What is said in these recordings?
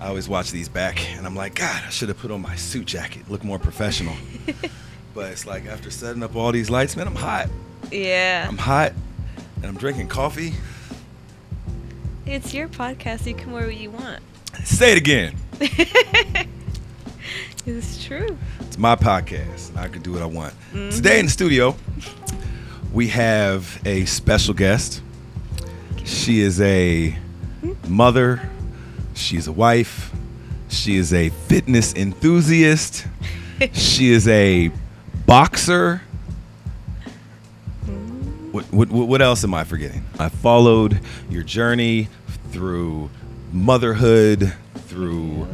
I always watch these back, and I'm like, God, I should have put on my suit jacket, look more professional. But it's like after setting up all these lights, man, I'm hot. Yeah. I'm hot, and I'm drinking coffee. It's your podcast. You can wear what you want. Say it again. It's true. It's my podcast, and I can do what I want. Today in the studio, we have a special guest. She is a mother. She's a wife. She is a fitness enthusiast. She is a boxer. What else am I forgetting? I followed your journey through motherhood, through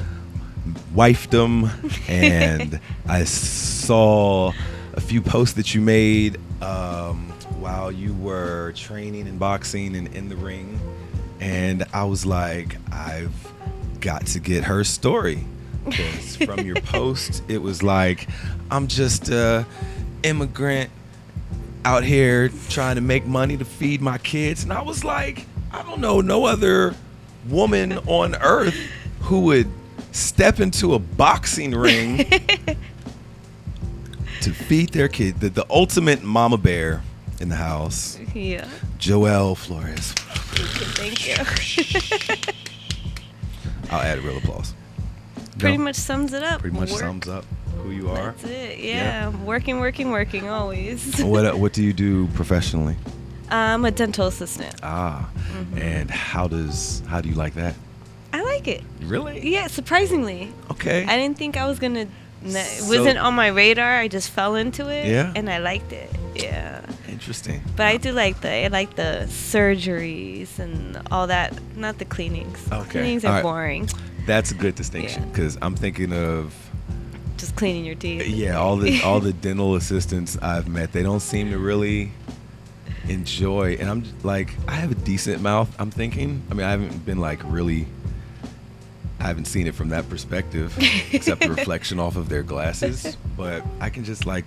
wifedom, and I saw a few posts that you made while you were training and boxing and in the ring, and I was like, I've got to get her story, because from your post it was like, I'm just a immigrant out here trying to make money to feed my kids, and I was like, I don't know no other woman on earth who would step into a boxing ring to feed their kid. The ultimate mama bear in the house. Yeah. Joelle Flores. Thank you. I'll add a real applause. Pretty No, much sums it up. pretty much Work. sums up who you are. That's it. Yeah. Working always. What do you do professionally? I'm a dental assistant. And how do you like that? I like it. Really? Yeah, surprisingly. Okay. I didn't think I was gonna. It So- wasn't on my radar. I just fell into it. Yeah? And I liked it. Yeah. Interesting. But I like the surgeries and all that. Not the cleanings. Okay. Cleanings All are right. boring. That's a good distinction, Yeah. because I'm thinking of Just cleaning your teeth. all the dental assistants I've met. They don't seem to really enjoy, and I'm just like, I have a decent mouth. I'm thinking. I mean, I haven't been like really. I haven't seen it from that perspective, except the reflection off of their glasses. But I can just like,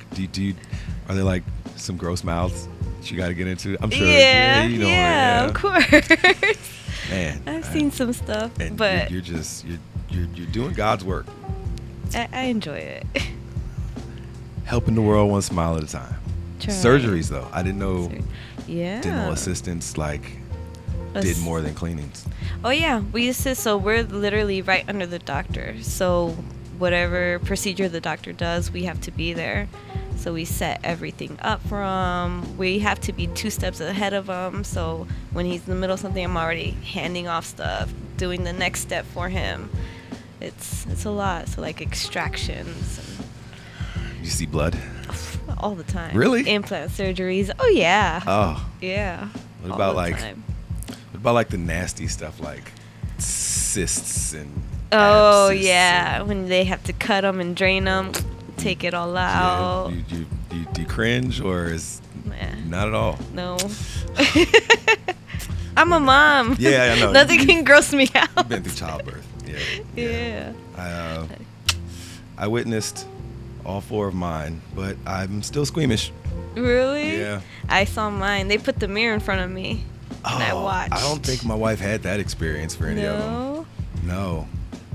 are there like some gross mouths that you got to get into? I'm sure. Yeah, you know, yeah, of course. Man, I've seen some stuff, and but you're just you're doing God's work, I enjoy it. helping the world one smile at a time. Try. Surgeries though, I didn't know Yeah. dental assistants like did more than cleanings. Oh yeah, we used to. So we're literally right under the doctor. So whatever procedure the doctor does, we have to be there. So we set everything up for him. We have to be 2 steps ahead of him. So when he's in the middle of something, I'm already handing off stuff, doing the next step for him. It's a lot. So like extractions You see blood? and all the time. Really? Implant surgeries. Oh yeah. Oh, Yeah. what all about the like time. what about like the nasty stuff like cysts and Oh abscess yeah, and- when they have to cut them and drain them, take it all out. Yeah, do you cringe, or is Nah, not at all? no. I'm a mom. Yeah, I know. Nothing You- can gross me out. You've been through childbirth. Yeah. Yeah. I witnessed all 4 of mine, but I'm still squeamish. Really? Yeah. I saw mine. They put the mirror in front of me, and I watched. I don't think my wife had that experience for any of them. No. No.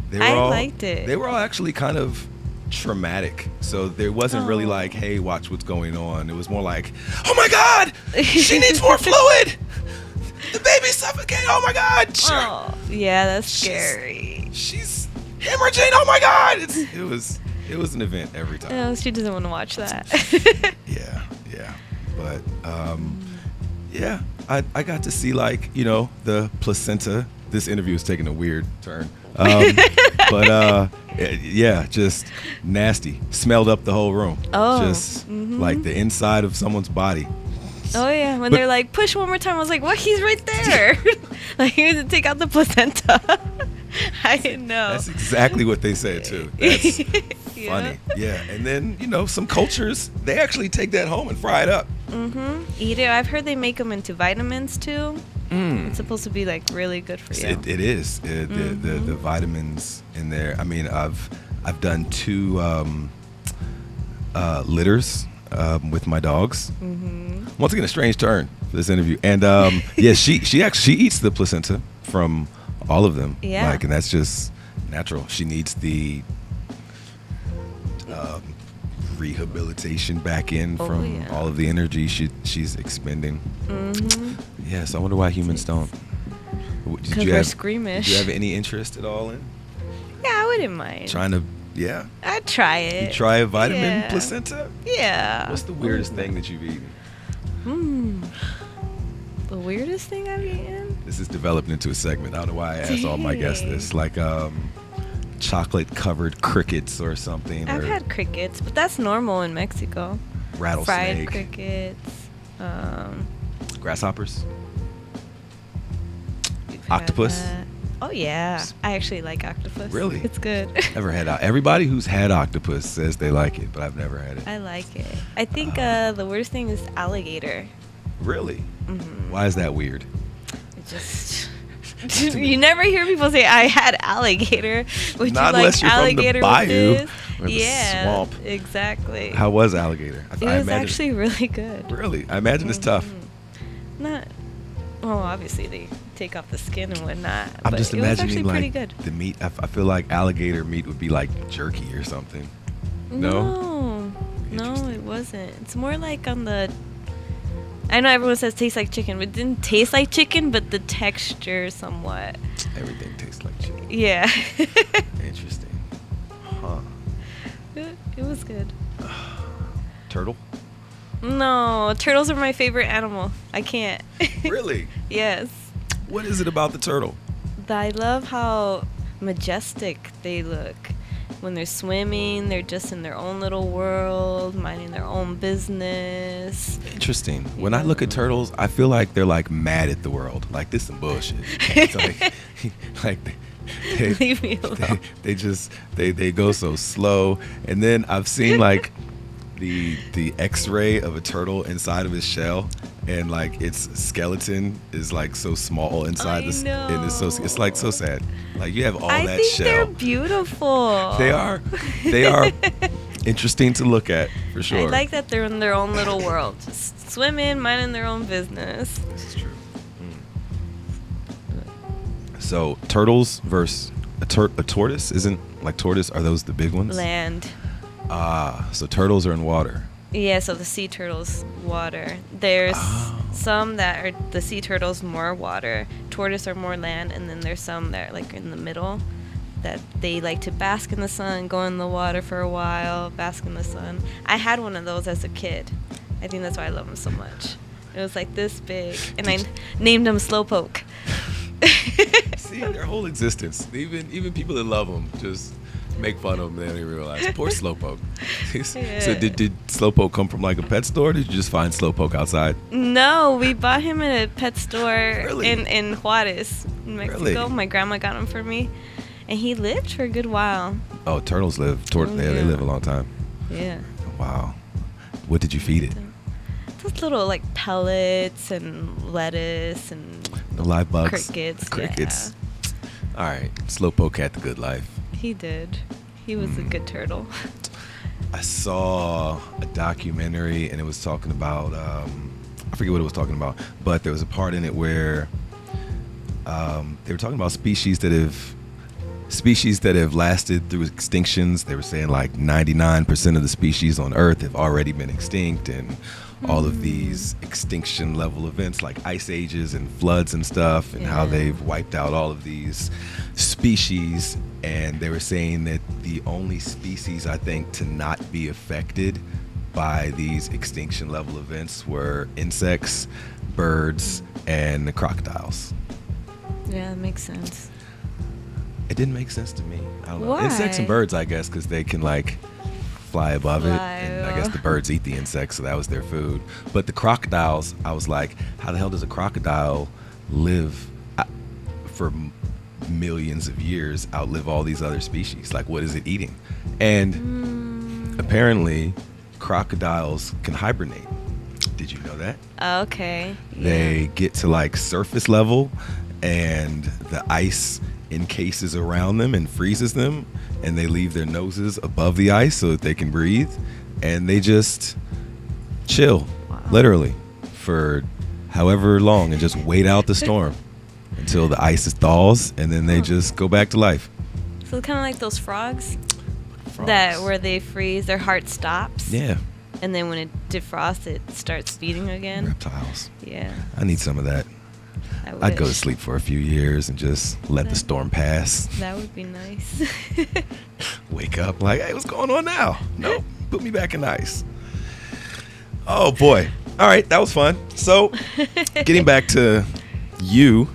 They were I all, liked it. They were all actually kind of traumatic. So there wasn't really Oh. like, hey, watch what's going on. It was more like, oh my God, she needs more fluid. The baby's suffocating. Oh my God. Oh, yeah, that's She's- scary. She's hemorrhaging. Oh my God. It was an event every time. No, she doesn't want to watch that. Yeah. But yeah, I got to see like, the placenta. This interview is taking a weird turn. But yeah, just nasty. Smelled up the whole room. Oh, Just like the inside of someone's body. Oh yeah, when But- they're like, push one more time, I was like, what? He's right there. Like, you have to take out the placenta. I didn't know. That's exactly what they said too. That's Yeah. funny. Yeah. And then, some cultures, they actually take that home and fry it up. Eat it. I've heard they make them into vitamins too. Mm. It's supposed to be like really good for you. It is. The vitamins in there. I mean, I've done 2 litters with my dogs. Once again, a strange turn for this interview. And yeah, she actually eats the placenta from all of them. Yeah. And that's just natural. She needs the rehabilitation back in from all of the energy she's expending. Yes, I wonder why humans don't. Because we're squeamish. Did you have any interest at all in? Yeah, I wouldn't mind. Trying to, yeah? I'd try it. You try a vitamin placenta? Yeah. What's the weirdest thing that you've eaten? The weirdest thing I've eaten? This is developing into a segment. I don't know why I asked all my guests this. Like chocolate-covered crickets or something. I've had crickets, but that's normal in Mexico. Rattlesnake. Fried crickets. Grasshoppers. Octopus. Oh yeah, I actually like octopus. Really? It's good. Never had everybody who's had octopus says they like it, but I've never had it. I like it. I think the worst thing is alligator. Really? Why is that weird? It just you never hear people say I had alligator. Would Not you unless like you're alligator from the bayou with this? or the Yeah, swamp. exactly. How was alligator? It was actually really good. Really? I imagine it's tough. Not. Well, obviously they take off the skin and whatnot. I'm but just it was imagining actually pretty like good. the meat. I feel like alligator meat would be like jerky or something. No, it wasn't. It's more like on the. I know everyone says tastes like chicken, but it didn't taste like chicken, but the texture somewhat. Everything tastes like chicken. Yeah. Interesting. Huh. It was good. Turtle? No, turtles are my favorite animal. I can't. Really? Yes. What is it about the turtle? I love how majestic they look. When they're swimming, they're just in their own little world, minding their own business. Interesting. When I look at turtles, I feel like they're like mad at the world. Like, this some bullshit. It's like Leave me alone. They go so slow. And then I've seen like the X-ray of a turtle inside of his shell, and like its skeleton is like so small inside and it's like so sad. Like you have all that I think shell. they're beautiful. They are interesting to look at for sure. I like that they're in their own little world, just swimming, minding their own business. This is true. So turtles versus a tortoise isn't like tortoise. Are those the big ones? Land. So turtles are in water. Yeah, so the sea turtles, water. There's some that are the sea turtles more water, tortoise are more land, and then there's some that are like in the middle that they like to bask in the sun, go in the water for a while, bask in the sun. I had one of those as a kid. I think that's why I love them so much. It was like this big, and I named him Slowpoke. See, their whole existence, even people that love them just make fun of them. They don't even realize. Poor Slowpoke. Yeah. So did Slowpoke come from like a pet store? Or did you just find Slowpoke outside? No, we bought him at a pet store Really? in Juarez, in Mexico. Really? My grandma got him for me, and he lived for a good while. Oh, turtles live. They live a long time. Yeah. Wow. What did you feed it? Those little like pellets and lettuce and No live bugs. crickets. Crickets. All right. Slowpoke had the good life. He did. He was a good turtle. I saw a documentary and it was talking about I forget what it was talking about, but there was a part in it where they were talking about species that have lasted through extinctions. They were saying like 99% of the species on Earth have already been extinct, and all of these extinction level events like ice ages and floods and stuff, and how they've wiped out all of these species. And they were saying that the only species, I think, to not be affected by these extinction level events were insects, birds, and the crocodiles. Yeah, that makes sense. It didn't make sense to me. I don't know. Why? Insects and birds, I guess, because they can like fly above it, and I guess the birds eat the insects, so that was their food. But the crocodiles, I was like, how the hell does a crocodile live for millions of years, outlive all these other species? Like, what is it eating? And apparently crocodiles can hibernate. Did you know that? Okay. They get to like surface level, and the ice encases around them and freezes them, and they leave their noses above the ice so that they can breathe, and they just chill, literally, for however long, and just wait out the storm until the ice thaws, and then they just go back to life. So it's kind of like those frogs. Frogs. That where they freeze, their heart stops. Yeah. And then when it defrosts, it starts beating again. Reptiles. Yeah. I need some of that. I'd go to sleep for a few years and just let the storm pass. That would be nice. Wake up like, hey, what's going on now? No, put me back in the ice. Oh, boy. All right, that was fun. So, getting back to you,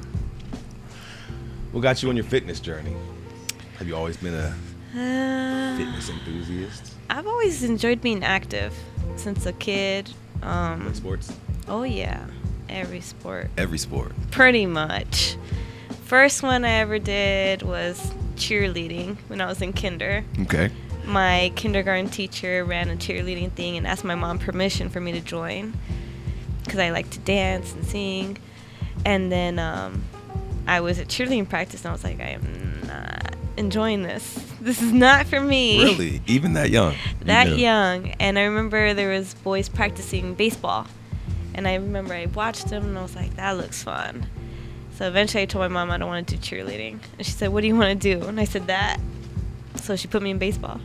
what got you on your fitness journey? Have you always been a fitness enthusiast? I've always enjoyed being active since a kid. Like sports? Oh, yeah. Every sport. Every sport. Pretty much. First one I ever did was cheerleading when I was in kinder. Okay. My kindergarten teacher ran a cheerleading thing and asked my mom permission for me to join because I like to dance and sing. And then I was at cheerleading practice and I was like, I am not enjoying this. This is not for me. Really? Even that young? That young. And I remember there was boys practicing baseball. And I remember I watched them and I was like, that looks fun. So eventually I told my mom I don't want to do cheerleading. And she said, what do you want to do? And I said, that. So she put me in baseball.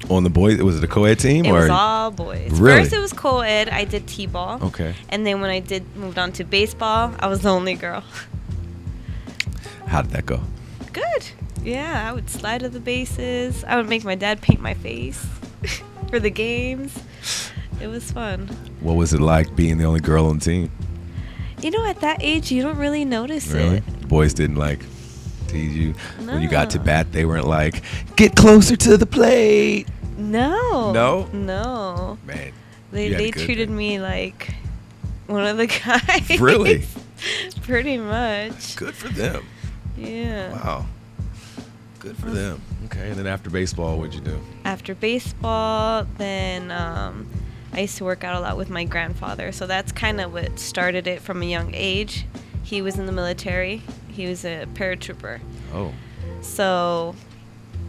On the boys? Was it a co-ed team? It was all boys. Really? First it was co-ed. I did t-ball. Okay. And then when I moved on to baseball, I was the only girl. How did that go? Good. Yeah, I would slide to the bases. I would make my dad paint my face for the games. It was fun. What was it like being the only girl on the team? You know, at that age, you don't really notice Really? it. Boys didn't like tease you? No. When you got to bat, they weren't like, get closer to the plate. No. No? No. Man. They treated me like one of the guys. Really? Pretty much. Good for them. Yeah. Wow. Good for them. Okay, and then after baseball, what'd you do? After baseball, then I used to work out a lot with my grandfather. So that's kind of what started it from a young age. He was in the military. He was a paratrooper. Oh. So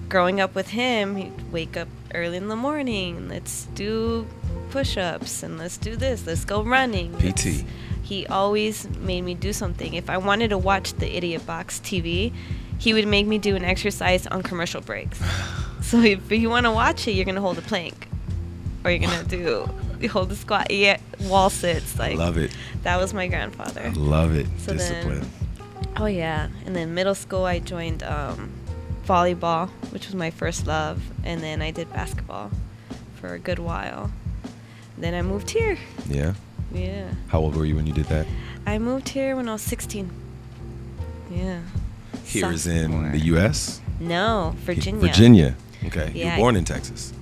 growing up with him, he'd wake up early in the morning. Let's do push-ups and let's do this. Let's go running. PT. He always made me do something. If I wanted to watch the Idiot Box TV, he would make me do an exercise on commercial breaks. So if you want to watch it, you're going to hold a plank. Or you're going to hold the squat. Yeah, wall sits. Like, Love it. That was my grandfather. I love it. So Discipline. Oh, yeah. And then middle school, I joined volleyball, which was my first love. And then I did basketball for a good while. Then I moved here. Yeah? Yeah. How old were you when you did that? I moved here when I was 16. Yeah. Here is in the U.S.? No, Virginia. Virginia. Okay. Yeah. You were born in Texas.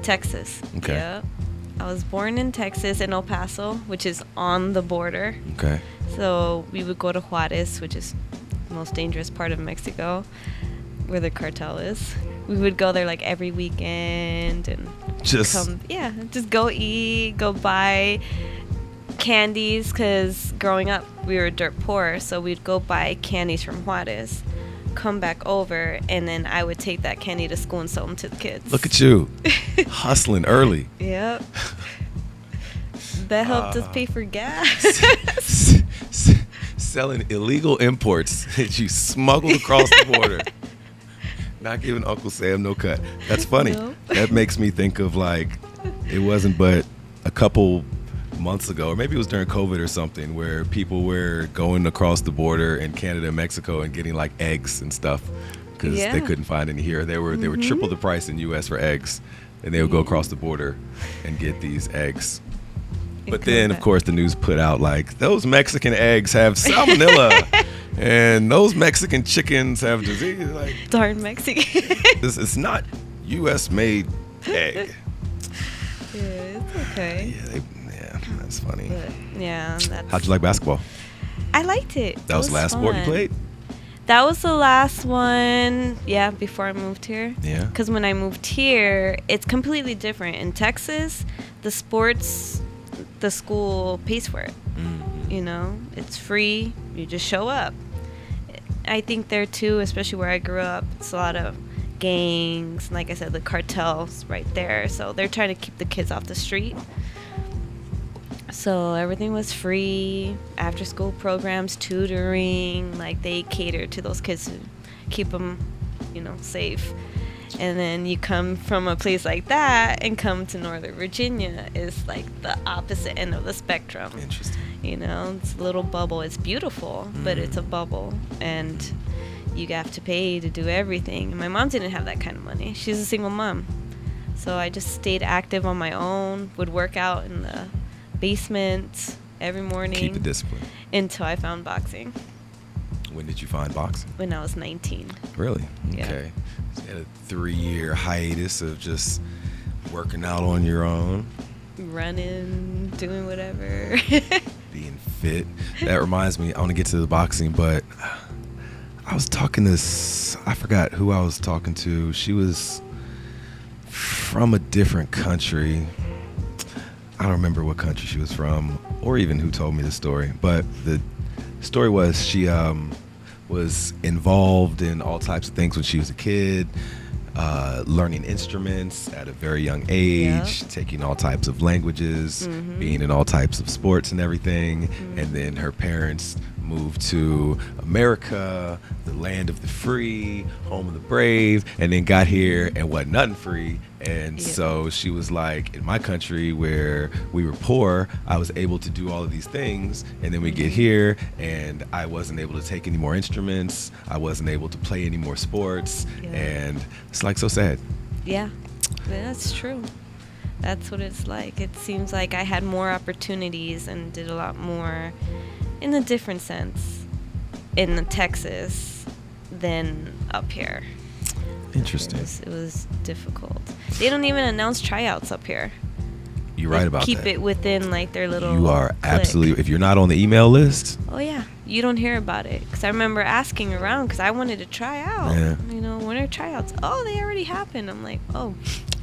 Texas. Okay. Yep. I was born in Texas, in El Paso, which is on the border. Okay. So we would go to Juarez, which is the most dangerous part of Mexico, where the cartel is. We would go there like every weekend and just go eat, go buy candies, because growing up we were dirt poor, so we'd go buy candies from Juarez, come back over, and then I would take that candy to school and sell them to the kids. Look at you. Hustling early. Yep. That helped us pay for gas. Selling illegal imports that you smuggled across the border. Not giving Uncle Sam no cut. That's funny. Nope. That makes me think of, like, it wasn't but a couple months ago, or maybe it was during COVID or something, where people were going across the border in Canada and Mexico and getting like eggs and stuff because they couldn't find any here. They were triple the price in U.S. for eggs, and they would go across the border and get these eggs. But then, of course, the news put out like those Mexican eggs have salmonella, and those Mexican chickens have disease. Like, darn Mexican. it's not U.S. made egg. Yeah, it's okay. Yeah, that's funny. But, yeah. How'd you like basketball? I liked it. That was the last sport you played? That was the last one, yeah, before I moved here. Yeah. Because when I moved here, it's completely different. In Texas, the sports, the school pays for it. Mm-hmm. You know, it's free. You just show up. I think there, too, especially where I grew up, it's a lot of gangs. Like I said, the cartels right there. So they're trying to keep the kids off the street. So everything was free, after school programs, tutoring, like they catered to those kids to keep them safe. And then you come from a place like that and come to Northern Virginia, is like the opposite end of the spectrum. Interesting. It's a little bubble. It's beautiful, but it's a bubble, and you have to pay to do everything. And my mom didn't have that kind of money. She's a single mom. So I just stayed active on my own, would work out in the basement every morning. Keep the discipline. Until I found boxing. When did you find boxing? When I was 19. Really? Yeah. Okay. So you had a 3-year hiatus of just working out on your own. Running, doing whatever. Being fit. That reminds me, I want to get to the boxing, but I was talking to, I forgot who I was talking to. She was from a different country. I don't remember what country she was from or even who told me the story, but the story was she was involved in all types of things when she was a kid, learning instruments at a very young age, taking all types of languages, being in all types of sports and everything. And then her parents moved to America, the land of the free, home of the brave, and then got here and wasn't nothing free. And so she was like, in my country where we were poor, I was able to do all of these things. And then we get here and I wasn't able to take any more instruments. I wasn't able to play any more sports. And it's like so sad. Yeah, that's true. That's what it's like. It seems like I had more opportunities and did a lot more in a different sense in Texas than up here. Interesting. It was difficult. They don't even announce tryouts up here. You're right about that. Keep it within like their little. You are clique. absolutely. If you're not on the email list. Oh yeah, you don't hear about it. Because I remember asking around because I wanted to try out. Yeah. When are tryouts? Oh, they already happened. I'm like, oh.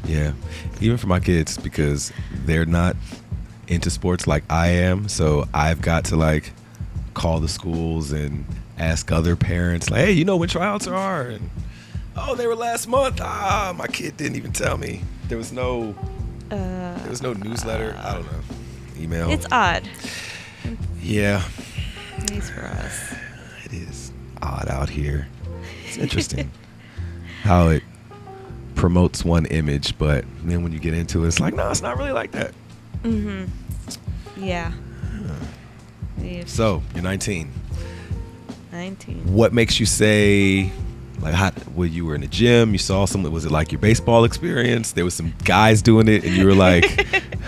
Yeah, even for my kids, because they're not into sports like I am, so I've got to like call the schools and ask other parents, like, hey, you know when tryouts are? And oh, they were last month. My kid didn't even tell me. There was no newsletter. I don't know. Email. It's odd. Yeah. At least for us. It is odd out here. It's interesting how it promotes one image, but then when you get into it, it's like, no, it's not really like that. Yeah. So you're 19. 19. What makes you say, like, when you were in the gym, you saw something? Was it like your baseball experience? There was some guys doing it, and you were like,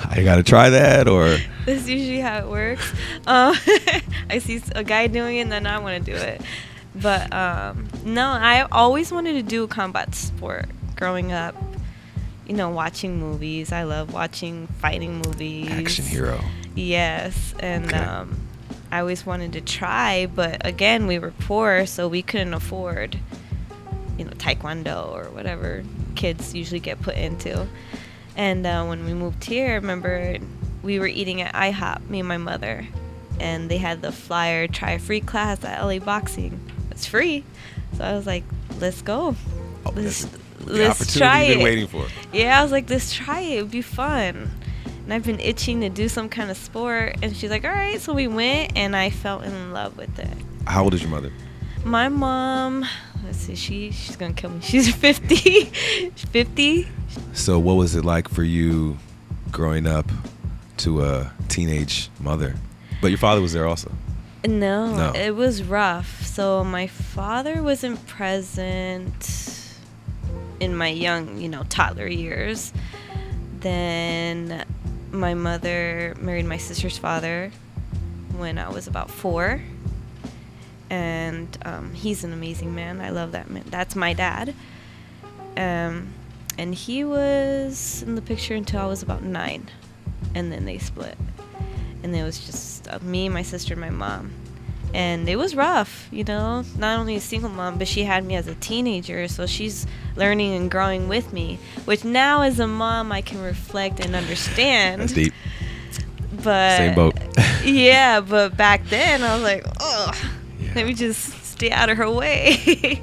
I gotta try that, or? That's usually how it works. I see a guy doing it, and then I want to do it. But no, I always wanted to do a combat sport growing up. Watching movies. I love watching fighting movies. Action hero. Yes, and I always wanted to try, but again, we were poor, so we couldn't afford, taekwondo or whatever kids usually get put into. And when we moved here, I remember we were eating at IHOP, me and my mother, and they had the flyer, try a free class at LA Boxing. It's free. So I was like, let's go. Let's try it. You've been waiting for. Yeah, I was like, let's try it. It would be fun. And I've been itching to do some kind of sport. And she's like, all right. So we went, and I fell in love with it. How old is your mother? My mom, let's see, she's going to kill me. She's 50. 50. So what was it like for you growing up to a teenage mother? But your father was there also. No, it was rough. So my father wasn't present in my young, toddler years. Then my mother married my sister's father when I was about 4. And he's an amazing man. I love that man. That's my dad. And he was in the picture until I was about 9. And then they split. And it was just me, my sister, and my mom. And it was rough, not only a single mom, but she had me as a teenager. So she's learning and growing with me, which now as a mom, I can reflect and understand. That's deep. But same boat. Yeah, but back then I was like, oh, let me just stay out of her way.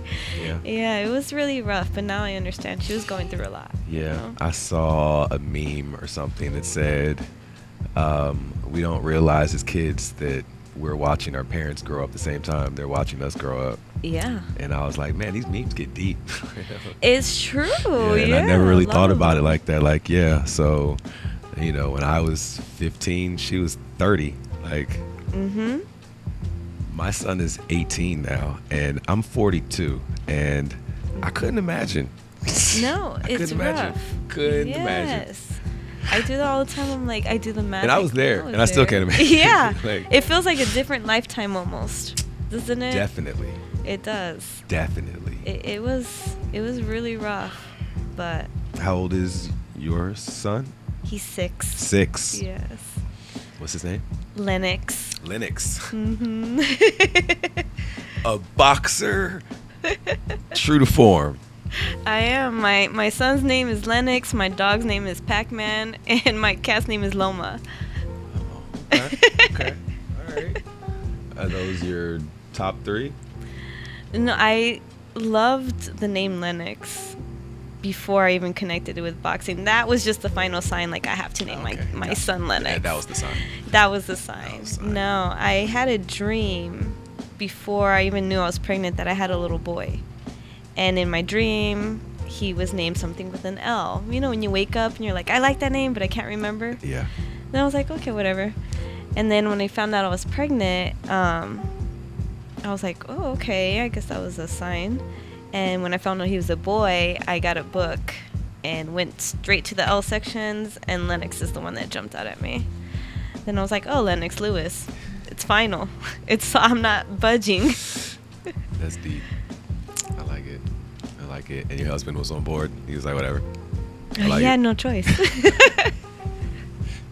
Yeah, it was really rough, but now I understand. She was going through a lot. Yeah, I saw a meme or something that said, we don't realize as kids that we're watching our parents grow up at the same time they're watching us grow up. Yeah. And I was like, man, these memes get deep. It's true. And I never really thought about it like that. Like, yeah, so, when I was 15, she was 30. Like, my son is 18 now, and I'm 42, and I couldn't imagine. No, it's rough. Couldn't imagine. Yes. I do that all the time. I'm like, I do the math. And I was there, and I still can't imagine. Yeah. Like, it feels like a different lifetime almost, doesn't it? Definitely. It does. Definitely. It was really rough, but. How old is your son? He's 6. 6. Yes. What's his name? Lennox. Mm-hmm. A boxer. True to form. I am. My son's name is Lennox, my dog's name is Pac-Man, and my cat's name is Loma. Oh, okay. All right. Are those your top 3? No, I loved the name Lennox before I even connected it with boxing. That was just the final sign, like I have to name my son Lennox. Yeah, that was the sign. That was the sign. No, I had a dream before I even knew I was pregnant that I had a little boy. And in my dream, he was named something with an L. You know, when you wake up and you're like, I like that name, but I can't remember. Yeah. Then I was like, okay, whatever. And then when I found out I was pregnant, I was like, oh, okay, I guess that was a sign. And when I found out he was a boy, I got a book and went straight to the L sections, and Lennox is the one that jumped out at me. Then I was like, oh, Lennox Lewis. It's final. I'm not budging. That's deep. I like it. And your husband was on board? He was like, whatever. He had no choice.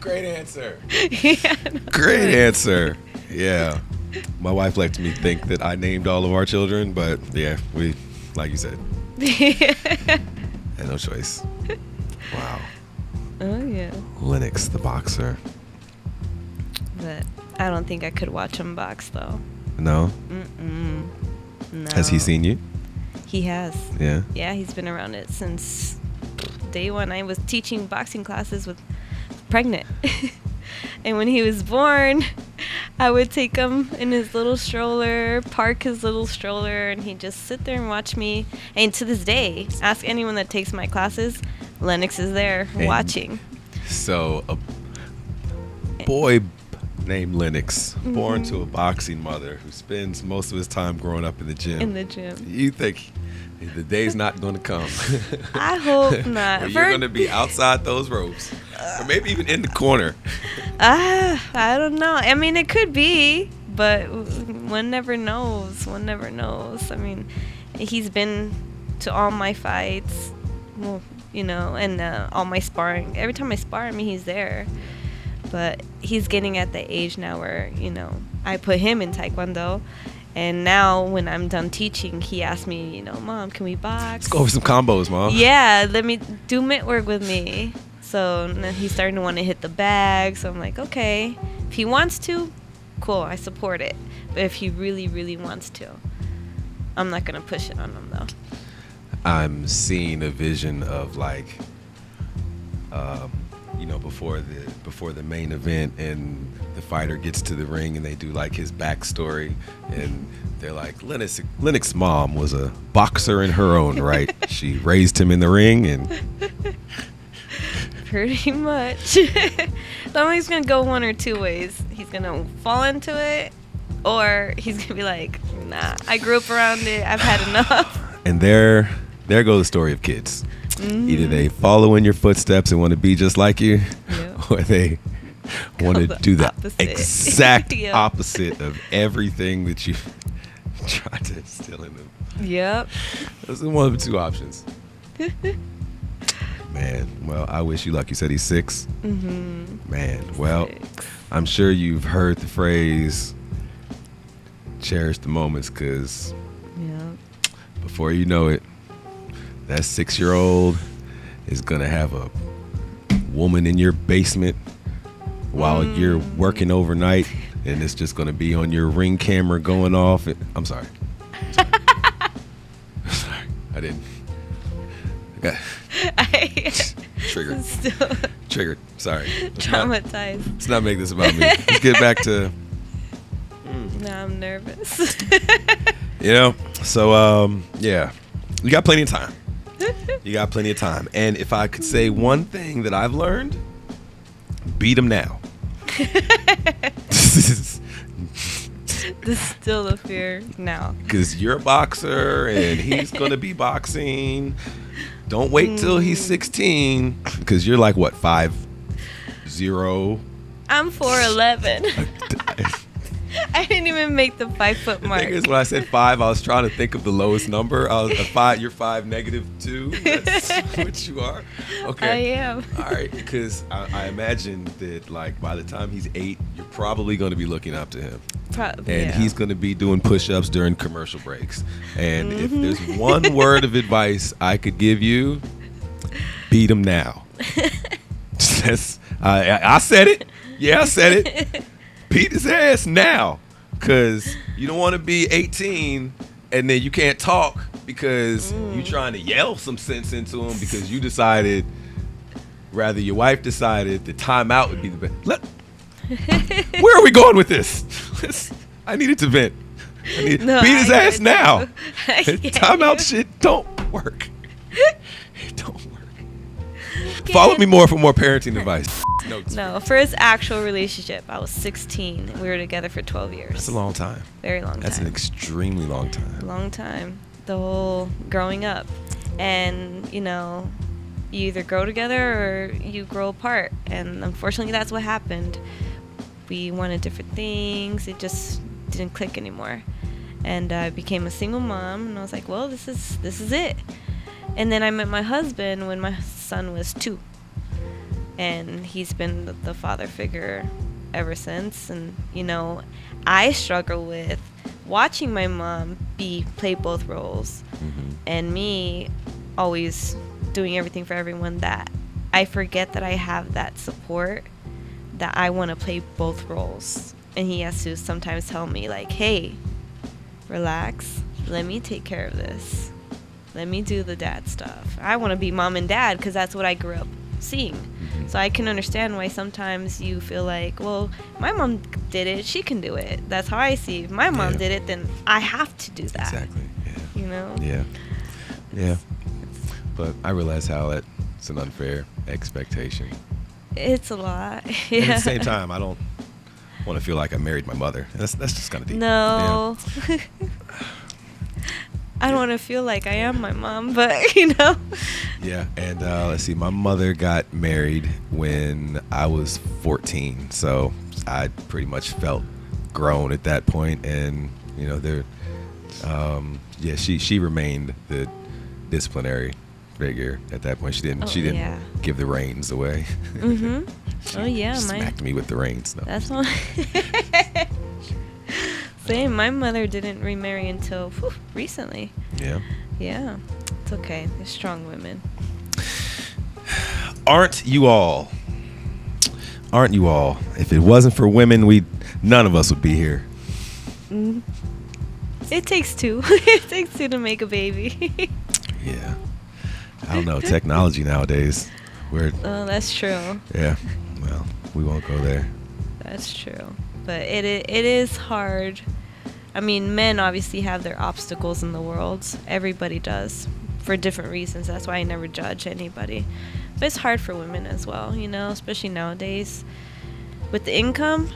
Great answer. No Great answer. Yeah. My wife liked me think that I named all of our children, but yeah, we, like you said, had no choice. Wow. Oh, yeah. Lennox the boxer. But I don't think I could watch him box, though. No? Mm-mm. No. Has he seen you? He has. Yeah? Yeah, he's been around it since day one. I was teaching boxing classes with pregnant. And when he was born, I would take him in his little stroller, park his little stroller, and he'd just sit there and watch me. And to this day, ask anyone that takes my classes, Lennox is there watching. So a boy named Lennox, born to a boxing mother who spends most of his time growing up in the gym. In the gym. You think the day's not going to come? I hope not. Where you're going to be outside those ropes, or maybe even in the corner. I don't know. I mean, it could be, but one never knows. One never knows. I mean, he's been to all my fights, well, and all my sparring. Every time I spar, I mean, he's there. But he's getting at the age now where, I put him in Taekwondo. And now when I'm done teaching, he asks me, Mom, can we box? Let's go over some combos, Mom. Yeah, let me do mitt work with me. So now he's starting to want to hit the bag. So I'm like, okay, if he wants to, cool, I support it. But if he really, really wants to, I'm not going to push it on him, though. I'm seeing a vision of like, before the main event, and the fighter gets to the ring and they do like his backstory, and they're like, Lennox's mom was a boxer in her own right. She raised him in the ring, and pretty much. So he's gonna go one or two ways. He's gonna fall into it, or he's gonna be like, nah, I grew up around it, I've had enough. And there goes the story of kids. Mm-hmm. Either they follow in your footsteps and want to be just like you, or they want to do the exact opposite of everything that you tried to instill in them. Yep. Those are one of the two options. Man, well, I wish you luck. You said he's 6? Mm-hmm. Man, well, 6. I'm sure you've heard the phrase, cherish the moments, because before you know it, that 6-year-old is going to have a woman in your basement while you're working overnight, and it's just going to be on your Ring camera going off. I'm sorry. I'm sorry. I didn't. Triggered. Triggered. Sorry. Traumatized. Let's not make this about me. Let's get back to... Now I'm nervous. So, yeah, you got plenty of time. You got plenty of time. And if I could say one thing that I've learned, beat him now. There's still a fear now. Because you're a boxer and he's going to be boxing. Don't wait till he's 16. Because you're like, what, 5'0"? I'm 4'11". I didn't even make the 5 foot mark. The thing is, when I said 5, I was trying to think of the lowest number. I was a 5. You're 5 -2. That's what you are. Okay. I am. All right, because I imagine that like by the time he's 8, you're probably going to be looking up to him, and he's going to be doing push-ups during commercial breaks. And if there's one word of advice I could give you, beat him now. I said it. Yeah, I said it. Beat his ass now, because you don't want to be 18 and then you can't talk because you trying to yell some sense into him because you decided, rather your wife decided the timeout would be the best. Where are we going with this? I needed to vent. Beat his ass now. Timeout shit don't work. It don't work. Follow me more for more parenting advice. No, for his actual relationship, I was 16. And we were together for 12 years. That's a long time. Very long time. That's an extremely long time. Long time. The whole growing up. And, you know, you either grow together or you grow apart. And unfortunately, that's what happened. We wanted different things. It just didn't click anymore. And I became a single mom. And I was like, well, this is it. And then I met my husband when my son was 2. And he's been the father figure ever since. And, you know, I struggle with watching my mom play both roles. And me always doing everything for everyone, that I forget that I have that support, that I want to play both roles. And he has to sometimes tell me, like, hey, relax. Let me take care of this. Let me do the dad stuff. I want to be mom and dad because that's what I grew up seeing. So I can understand why sometimes you feel like, well, my mom did it, she can do it. That's how I see. If my mom did it, then I have to do that. Exactly. Yeah. You know? Yeah. But I realize how it's an unfair expectation. It's a lot. And at the same time, I don't want to feel like I married my mother. That's just kind of deep. No. Yeah. I don't want to feel like I am my mom, but, you know. Yeah, and let's see. My mother got married when I was 14, so I pretty much felt grown at that point. And, you know, she remained the disciplinary figure at that point. She didn't give the reins away. She smacked me with the reins. No. That's all. Same. My mother didn't remarry until recently. Yeah. It's okay. They're strong women. Aren't you all? If it wasn't for women, none of us would be here. It takes 2. It takes 2 to make a baby. Yeah. I don't know. Technology nowadays. Oh, that's true. Yeah. Well, we won't go there. That's true. But it is hard. I mean, men obviously have their obstacles in the world. Everybody does, for different reasons. That's why I never judge anybody. But it's hard for women as well, you know, especially nowadays. With the income,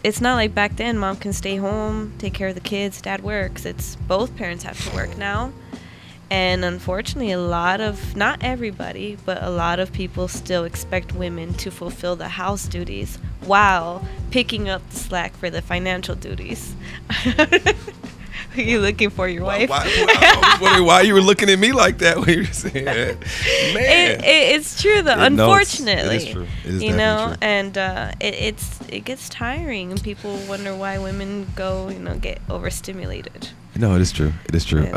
it's not like back then. Mom can stay home, take care of the kids, dad works. It's both parents have to work now. And unfortunately, not everybody, but a lot of people still expect women to fulfill the house duties while picking up the slack for the financial duties. Are you looking for your wife? I was wondering why you were looking at me like that when you were saying that. Man. It's true, though, unfortunately. It is true. It is you know, true. And it gets tiring, and people wonder why women get overstimulated. No, it is true. It is true.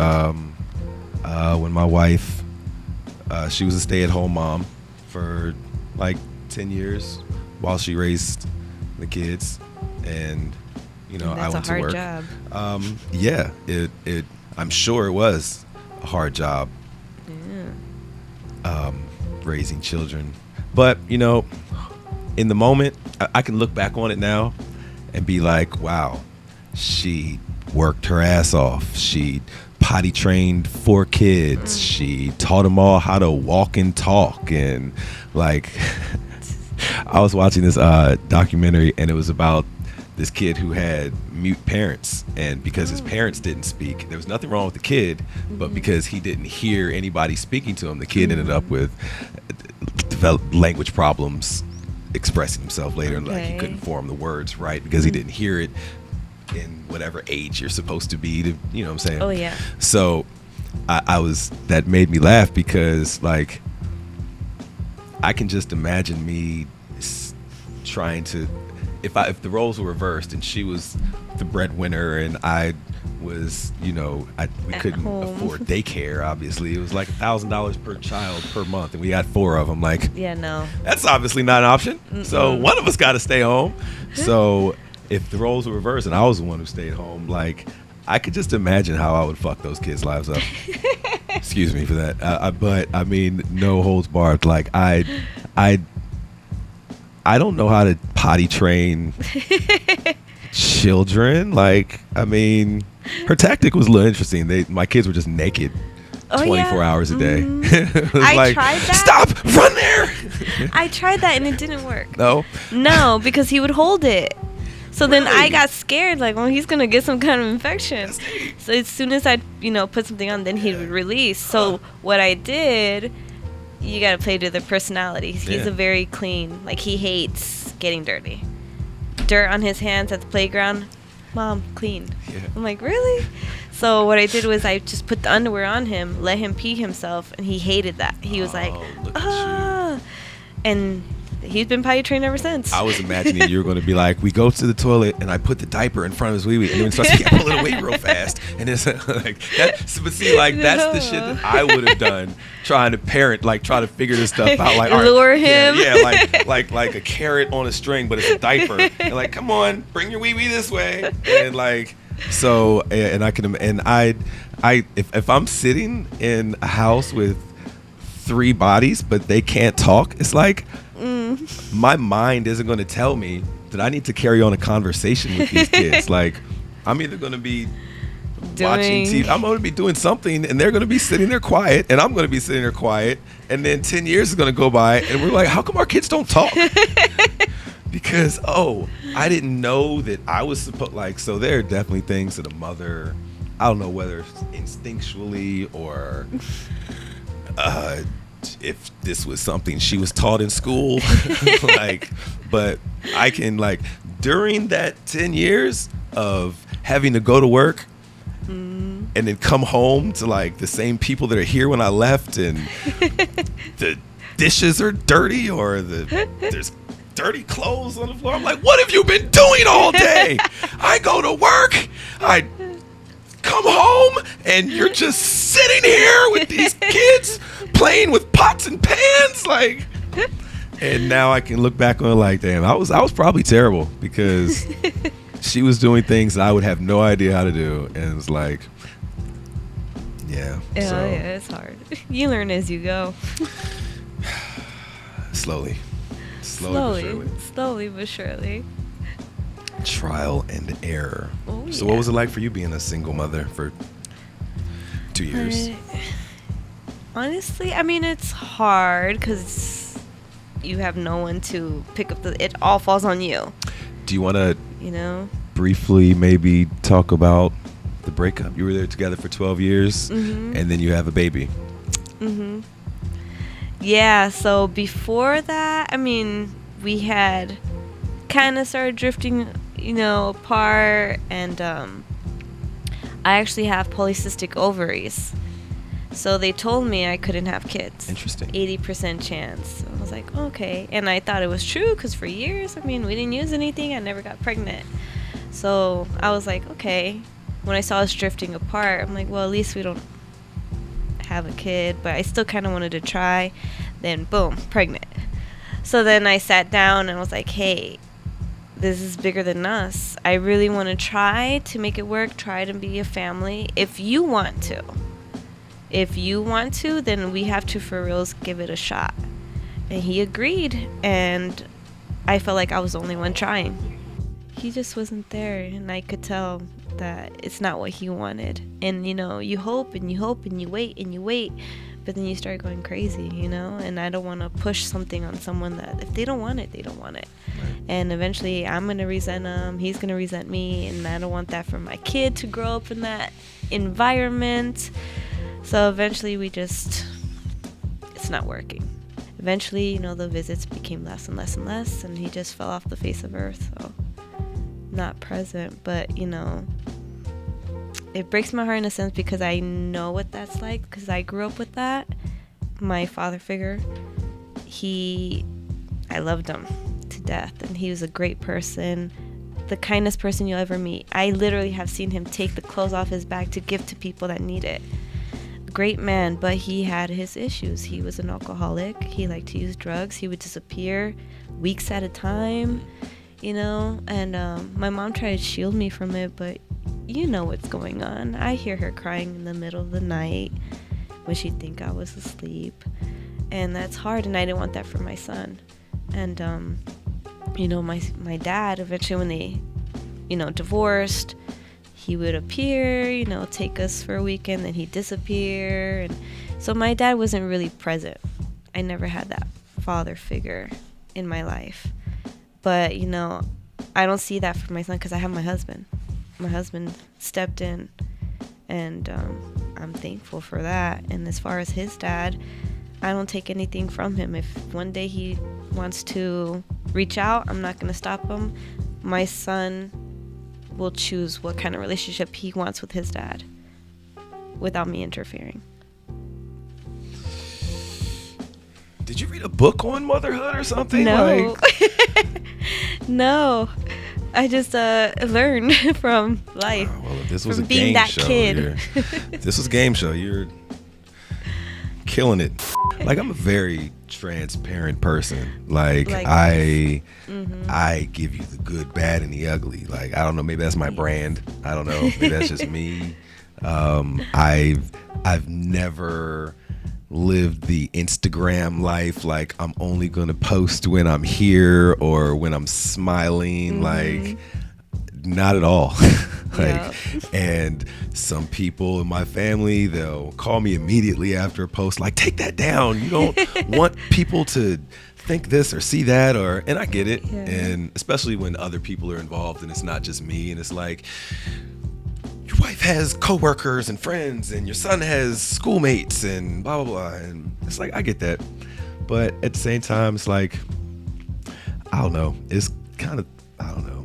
When my wife, she was a stay-at-home mom for like 10 years while she raised the kids, and I went to work. That's a hard job. Yeah, I'm sure it was a hard job. Yeah. Raising children, but in the moment, I can look back on it now and be like, wow, she worked her ass off. She potty trained 4 kids. She taught them all how to walk and talk. And like, I was watching this documentary, and it was about this kid who had mute parents, and because his parents didn't speak, there was nothing wrong with the kid, but because he didn't hear anybody speaking to him, the kid ended up with developed language problems, expressing himself later, and like he couldn't form the words right because he didn't hear it in whatever age you're supposed to be to, you know what I'm saying? Oh yeah. So I was, that made me laugh because like I can just imagine me trying to, if the roles were reversed and she was the breadwinner and I was, you know, we couldn't afford daycare. Obviously, it was like $1,000 per child per month, and we had 4 of them. Like, Yeah, no. that's obviously not an option. So one of us got to stay home. So if the roles were reversed and I was the one who stayed home, like I could just imagine how I would fuck those kids' lives up. Excuse me for that. But I mean, no holds barred. Like I don't know how to potty train children. Like, I mean, her tactic was a little interesting. My kids were just naked 24 hours a day. It was I tried that. Stop! Run there! I tried that and it didn't work. No? No, because he would hold it. So then I got scared, like, well, he's going to get some kind of infection. So as soon as I, put something on, then he would release. So what I did, you got to play to the personality. He's a very clean, like, he hates getting dirty. Dirt on his hands at the playground, Mom, clean. Yeah. I'm like, really? So what I did was I just put the underwear on him, let him pee himself, and he hated that. He was like, and he's been potty trained ever since. I was imagining you were going to be like, we go to the toilet and I put the diaper in front of his wee-wee, and then starts to pull it away real fast. And it's like that. But see, like that's the shit that I would have done trying to parent, like try to figure this stuff out. Like lure him. Yeah, like a carrot on a string, but it's a diaper. And like, come on, bring your wee-wee this way. And like, so, and I can, and if I'm sitting in a house with 3 bodies, but they can't talk, it's like, my mind isn't going to tell me that I need to carry on a conversation with these kids. Like, I'm either going to be watching TV, I'm going to be doing something, and they're going to be sitting there quiet, and I'm going to be sitting there quiet, and then 10 years is going to go by, and we're like, how come our kids don't talk? Because, I didn't know that I was supposed, like, so there are definitely things that a mother, I don't know whether it's instinctually or if this was something she was taught in school, like, but I can, like, during that 10 years of having to go to work and then come home to like the same people that are here when I left, and the dishes are dirty or there's dirty clothes on the floor. I'm like, what have you been doing all day? I go to work, I come home, and you're just sitting here with these kids playing with pots and pans, like. And now I can look back on it like, damn, I was probably terrible because she was doing things that I would have no idea how to do, and it's like, yeah. Yeah, it's hard. You learn as you go. Slowly but surely. Trial and error. So what was it like for you being a single mother for 2 years? Honestly, I mean, it's hard because you have no one to pick up it all falls on you. Do you want to briefly maybe talk about the breakup? You were there together for 12 years and then you have a baby. Yeah, so before that, I mean, we had kind of started drifting apart, and I actually have polycystic ovaries, so they told me I couldn't have kids. Interesting. 80% chance. I was like, okay, and I thought it was true because for years, I mean, we didn't use anything. I never got pregnant, so I was like, okay. When I saw us drifting apart, I'm like, well, at least we don't have a kid, but I still kind of wanted to try. Then boom, pregnant. So then I sat down and was like, hey, this is bigger than us. I really want to try to make it work, try to be a family. If you want to, then we have to for reals give it a shot. And he agreed, and I felt like I was the only one trying. He just wasn't there, and I could tell that it's not what he wanted. And, you know, you hope and you hope and you wait and you wait, but then you start going crazy, you know? And I don't want to push something on someone that if they don't want it, they don't want it. And eventually I'm going to resent him, he's going to resent me, and I don't want that for my kid to grow up in that environment. So eventually it's not working. Eventually, you know, the visits became less and less and less, and he just fell off the face of earth. So not present, but, you know, it breaks my heart in a sense because I know what that's like, because I grew up with that. My father figure, I loved him to death, and he was a great person, the kindest person you'll ever meet. I literally have seen him take the clothes off his back to give to people that need it. Great man, but he had his issues. He was an alcoholic. He liked to use drugs. He would disappear weeks at a time, you know, and my mom tried to shield me from it, but you know what's going on. I hear her crying in the middle of the night when she'd think I was asleep, and that's hard, and I didn't want that for my son. And you know, my dad, eventually when they, you know, divorced, he would appear, you know, take us for a weekend, then he'd disappear. And so my dad wasn't really present. I never had that father figure in my life. But, you know, I don't see that for my son because I have my husband. My husband stepped in, and I'm thankful for that. And as far as his dad, I don't take anything from him. If one day he wants to reach out, I'm not going to stop him. My son will choose what kind of relationship he wants with his dad without me interfering. Did you read a book on motherhood or something? No. No. I just learned from life. Well, if this was from a being game that show, kid. if this was a game show, you're killing it. Like, I'm a very transparent person. Like I give you the good, bad, and the ugly. Like, I don't know, maybe that's my brand. I don't know, maybe that's just me. I've never lived the Instagram life. Like, I'm only gonna post when I'm here or when I'm smiling. Like, not at all. Like, and some people in my family, they'll call me immediately after a post, like, take that down. You don't want people to think this or see that, and I get it. And especially when other people are involved and it's not just me, and it's like, your wife has coworkers and friends and your son has schoolmates and blah, blah, blah. And it's like, I get that. But at the same time, it's like, I don't know. It's kind of, I don't know,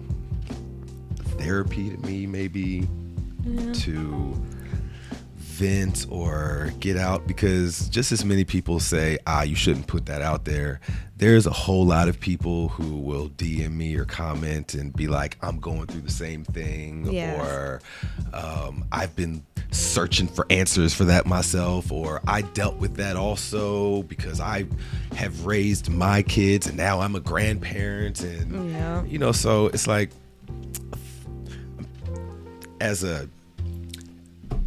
therapy to me, maybe, to vent or get out, because just as many people say, you shouldn't put that out there, there's a whole lot of people who will DM me or comment and be like, I'm going through the same thing, or I've been searching for answers for that myself, or I dealt with that also because I have raised my kids and now I'm a grandparent, and you know, so it's like, as a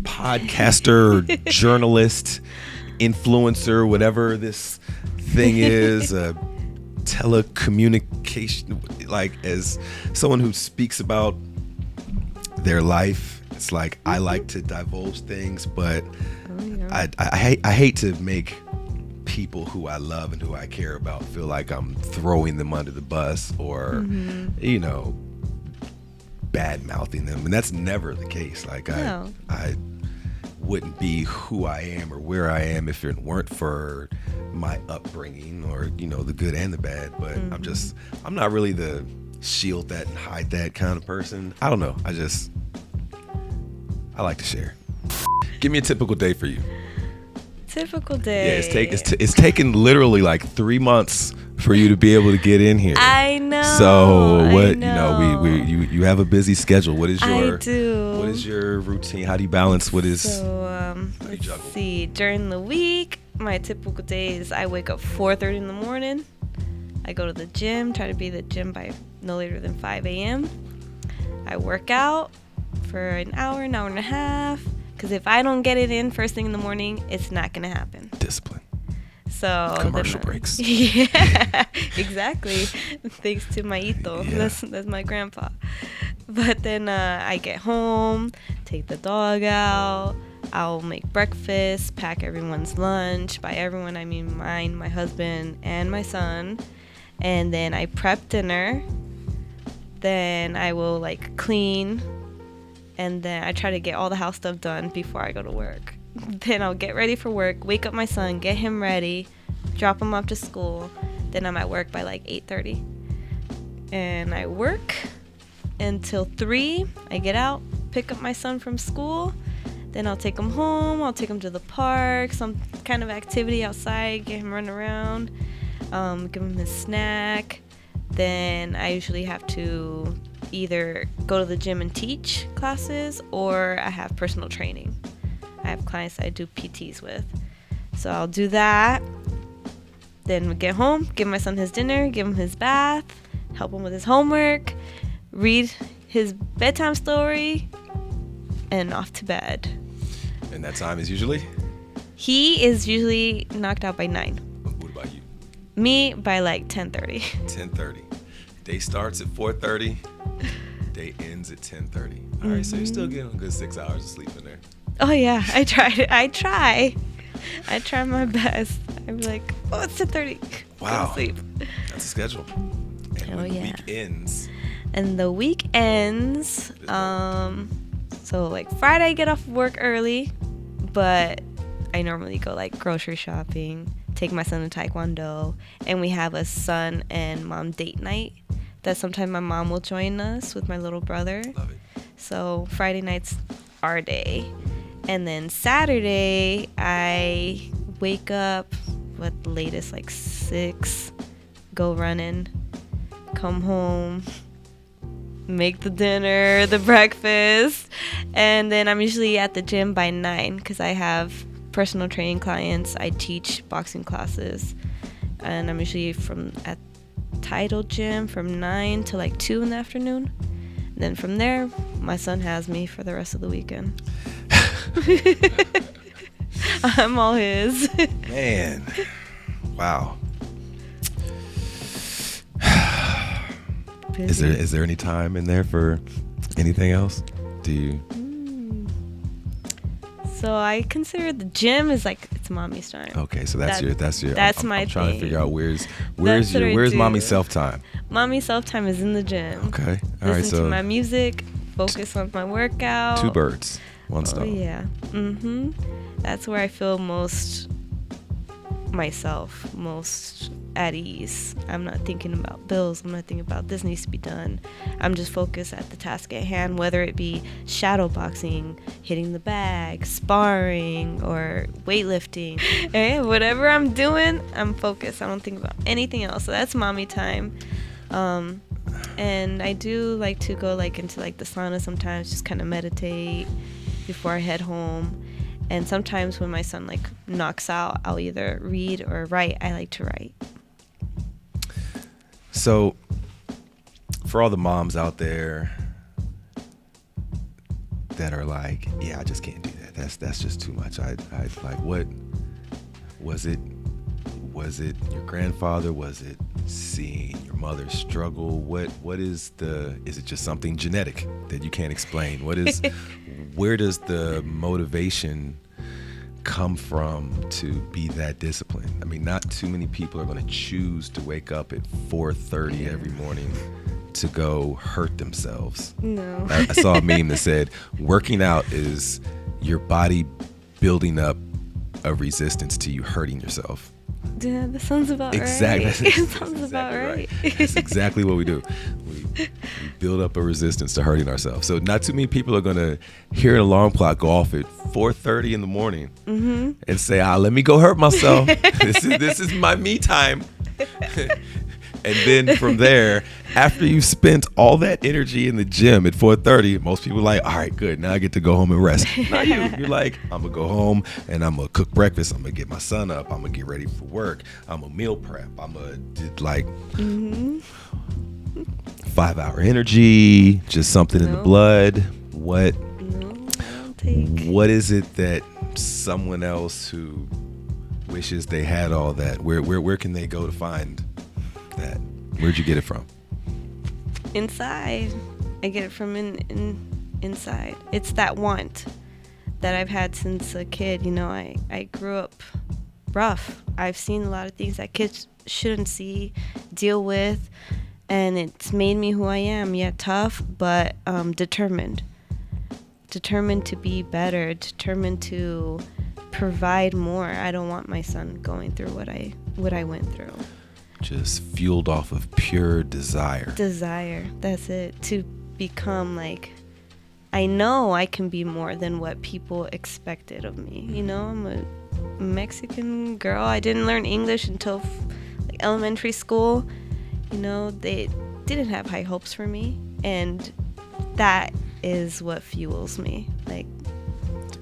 podcaster, journalist, influencer, whatever this thing is, telecommunication, like, as someone who speaks about their life, it's like, I like to divulge things, but I hate to make people who I love and who I care about feel like I'm throwing them under the bus or, you know, bad mouthing them, and that's never the case. Like, I wouldn't be who I am or where I am if it weren't for my upbringing, or, you know, the good and the bad. But I'm not really the shield that and hide that kind of person. I don't know. I like to share. Give me a typical day for you. Typical day. Yeah, it's taken literally like 3 months for you to be able to get in here. I know. So what, you know, you have a busy schedule. What is your I do. What is your routine? How do you balance let's see. During the week, my typical day is I wake up 4:30 in the morning. I go to the gym, try to be at the gym by no later than 5 a.m. I work out for an hour and a half, because if I don't get it in first thing in the morning, it's not going to happen. Discipline. So commercial breaks. Yeah, exactly. Thanks to my Ito. Yeah. That's my grandpa. But then I get home, take the dog out. I'll make breakfast, pack everyone's lunch. By everyone, I mean mine, my husband, and my son. And then I prep dinner. Then I will like clean. And then I try to get all the house stuff done before I go to work. Then I'll get ready for work, wake up my son, get him ready, drop him off to school. Then I'm at work by like 8:30. And I work until 3. I get out, pick up my son from school. Then I'll take him home. I'll take him to the park, some kind of activity outside, get him running around, give him his snack. Then I usually have to either go to the gym and teach classes, or I have personal training. I have clients I do PTs with. So I'll do that. Then we get home, give my son his dinner, give him his bath, help him with his homework, read his bedtime story, and off to bed. And that time is usually? He is usually knocked out by 9. What about you? Me by like 10:30. 10:30. Day starts at 4:30. Day ends at 10:30. All right, so you're still getting a good 6 hours of sleep in there. Oh yeah, I try my best. I'm like, oh, it's 10:30. Wow. Go to sleep. That's a schedule. And when the week ends. And the week ends. So like Friday I get off work early, but I normally go like grocery shopping, take my son to Taekwondo, and we have a son and mom date night that sometimes my mom will join us with my little brother. Love it. So Friday night's our day. And then Saturday I wake up at the latest like 6, go running, come home, make the dinner, the breakfast, and then I'm usually at the gym by 9 because I have personal training clients. I teach boxing classes, and I'm usually at Tidal Gym from 9 to like 2 in the afternoon. And then from there, my son has me for the rest of the weekend. I'm all his. Man, wow. Is there any time in there for anything else? Do you? So I consider the gym is like it's mommy's time. Okay, so that's your. That's my I'm trying thing. to figure out where's mommy's self time. Mommy's self time is in the gym. Okay, all right. Listen to my music, focus on my workout. 2 birds, 1 stone. Oh yeah. That's where I feel most myself, most at ease. I'm not thinking about bills. I'm not thinking about this needs to be done. I'm just focused at the task at hand, whether it be shadow boxing, hitting the bag, sparring, or weightlifting. Whatever I'm doing, I'm focused. I don't think about anything else. So that's mommy time. And I do like to go like into like the sauna sometimes, just kind of meditate before I head home. And sometimes when my son like knocks out, I'll either read or write. I like to write. So, for all the moms out there that are like, yeah, I just can't do that. That's just too much. I like, what was it? Was it your grandfather? Was it seeing your mother struggle? What is is it just something genetic that you can't explain? Where does the motivation come from to be that disciplined? I mean, not too many people are going to choose to wake up at 4:30 every morning to go hurt themselves. No. I saw a meme that said, working out is your body building up a resistance to you hurting yourself. Yeah, that sounds about Exactly. right. It sounds about right. That's exactly what we do. We build up a resistance to hurting ourselves. So not too many people are going to hear an alarm clock go off at 4:30 in the morning and say, let me go hurt myself. This is my me time. And then from there, after you've spent all that energy in the gym at 4:30, most people are like, all right, good. Now I get to go home and rest. Not you. You're like, I'm going to go home and I'm going to cook breakfast. I'm going to get my son up. I'm going to get ready for work. I'm going to meal prep. I'm going to do like 5-hour energy, just something in the blood. What is it that someone else who wishes they had all that, where can they go to find that? Where'd you get it from? Inside. I get it from inside. It's that want that I've had since a kid. You know, I grew up rough. I've seen a lot of things that kids shouldn't see, deal with, and it's made me who I am. Yeah, tough, but determined. Determined to be better, determined to provide more. I don't want my son going through what I went through. Just fueled off of pure desire. Desire, that's it. To become like, I know I can be more than what people expected of me. You know, I'm a Mexican girl. I didn't learn English until like elementary school. You know, they didn't have high hopes for me, and that is what fuels me. Like,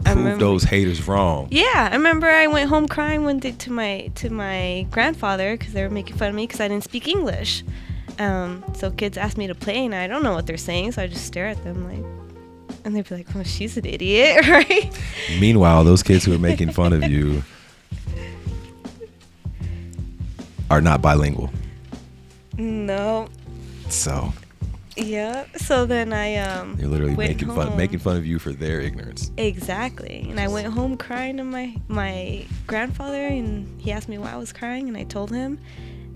Prove those haters wrong. Yeah, I remember I went home crying one day to my grandfather because they were making fun of me because I didn't speak English. So kids asked me to play, and I don't know what they're saying, so I just stare at them like, and they'd be like, "Oh, she's an idiot," right? Meanwhile, those kids who are making fun of you are not bilingual. No. So. Yeah. So then You're literally went making fun of you for their ignorance. Exactly. And I went home crying to my grandfather, and he asked me why I was crying, and I told him,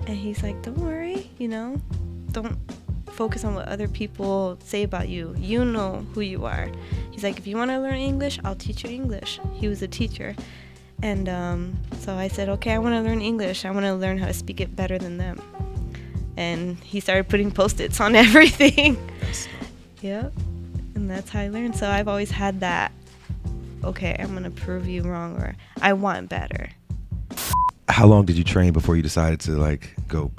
and he's like, "Don't worry, you know, don't focus on what other people say about you. You know who you are." He's like, "If you want to learn English, I'll teach you English." He was a teacher. And so I said, "Okay, I want to learn English. I want to learn how to speak it better than them." And he started putting Post-its on everything. Yep. And that's how I learned. So I've always had that, okay, I'm going to prove you wrong, or I want better. How long did you train before you decided to like go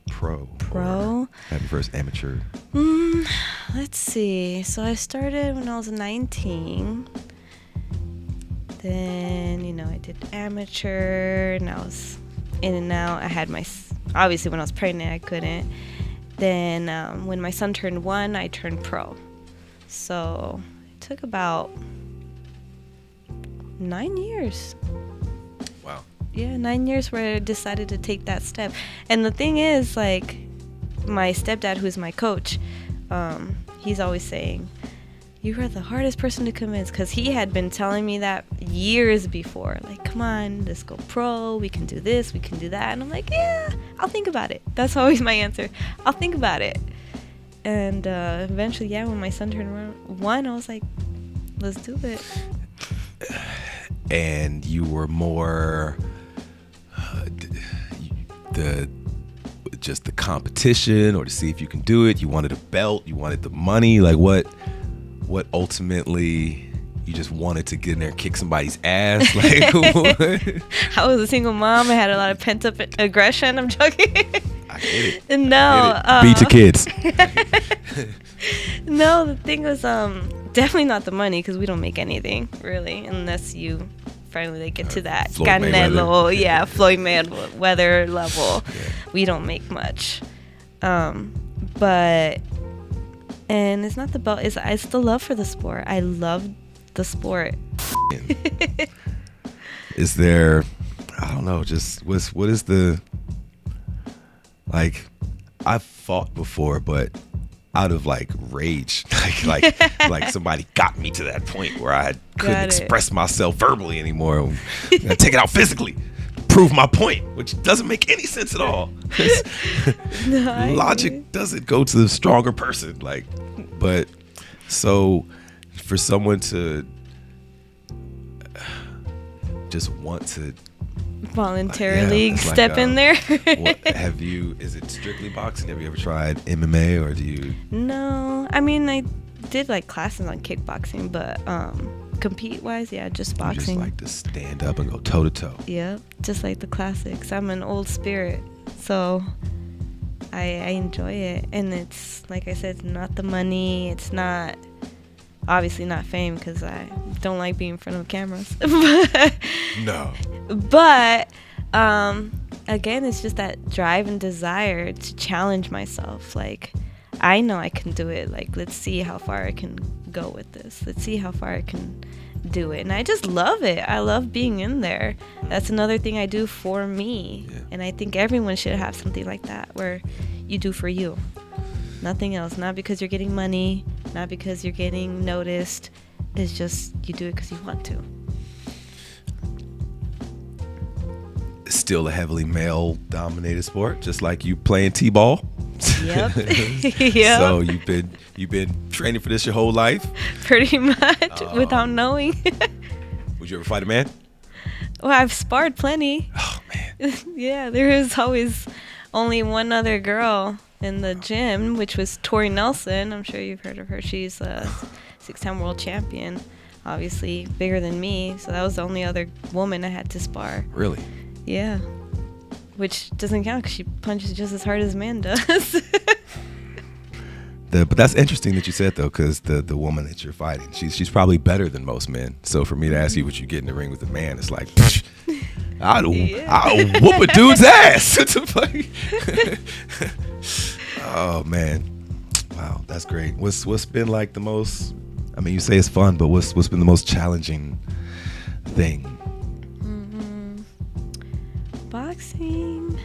pro? Pro? Have your first amateur? Let's see. So I started when I was 19. Then, you know, I did amateur, and I was in and out. I had obviously when I was pregnant, I couldn't. Then when my son turned 1, I turned pro. So it took about 9 years. Wow. Yeah, 9 years where I decided to take that step. And the thing is, like, my stepdad, who's my coach, he's always saying, "You are the hardest person to convince," because he had been telling me that years before. Like, "Come on, let's go pro. We can do this. We can do that." And I'm like, "Yeah, I'll think about it." That's always my answer. I'll think about it. And eventually, yeah, when my son turned 1, I was like, let's do it. And you were more just the competition, or to see if you can do it. You wanted a belt. You wanted the money. Like, what ultimately, you just wanted to get in there and kick somebody's ass? Like, what? I was a single mom. I had a lot of pent up aggression. I'm joking. I get it. No. Beat your kids. No, the thing was definitely not the money, because we don't make anything really, unless you finally get to that Canelo, Floyd Mayweather level. Yeah. We don't make much. But and it's not the belt. It's the love for the sport. I love the sport. Is there, I don't know, just what is the, like, I've fought before, but out of like rage, like somebody got me to that point where I couldn't express myself verbally anymore. I take it out physically, prove my point, which doesn't make any sense at all. Logic doesn't go to the stronger person. Like, but so for someone to just want to voluntarily step in there. Is it strictly boxing? Have you ever tried MMA, or do you? No, I mean, I did like classes on kickboxing, but compete wise, yeah, just boxing. You just like to stand up and go toe to toe. Yep, just like the classics. I'm an old spirit, so I enjoy it. And it's, like I said, it's not the money. It's not, obviously not fame, because I don't like being in front of cameras. No. But again, it's just that drive and desire to challenge myself. Like, I know I can do it. Like, let's see how far I can go with this. Let's see how far I can do it. And I just love it. I love being in there. That's another thing I do for me. Yeah. And I think everyone should have something like that where you do for you. Nothing else. Not because you're getting money, not because you're getting noticed. It's just you do it because you want to. Still a heavily male-dominated sport, just like you playing t-ball. Yep. Yep. So you've been training for this your whole life, pretty much, without knowing. Would you ever fight a man? Well, I've sparred plenty. Oh man. Yeah, there was always only one other girl in the gym, which was Tori Nelson. I'm sure you've heard of her. She's a 6-time world champion, obviously bigger than me. So that was the only other woman I had to spar. Really? Yeah. Which doesn't count because she punches just as hard as man does. But that's interesting that you said, though, because the woman that you're fighting, she's probably better than most men. So for me to ask you what you get in the ring with a man, it's like, I'll whoop a dude's ass. Oh man, wow, that's great. What's been like the most? I mean, you say it's fun, but what's been the most challenging thing? Boxing.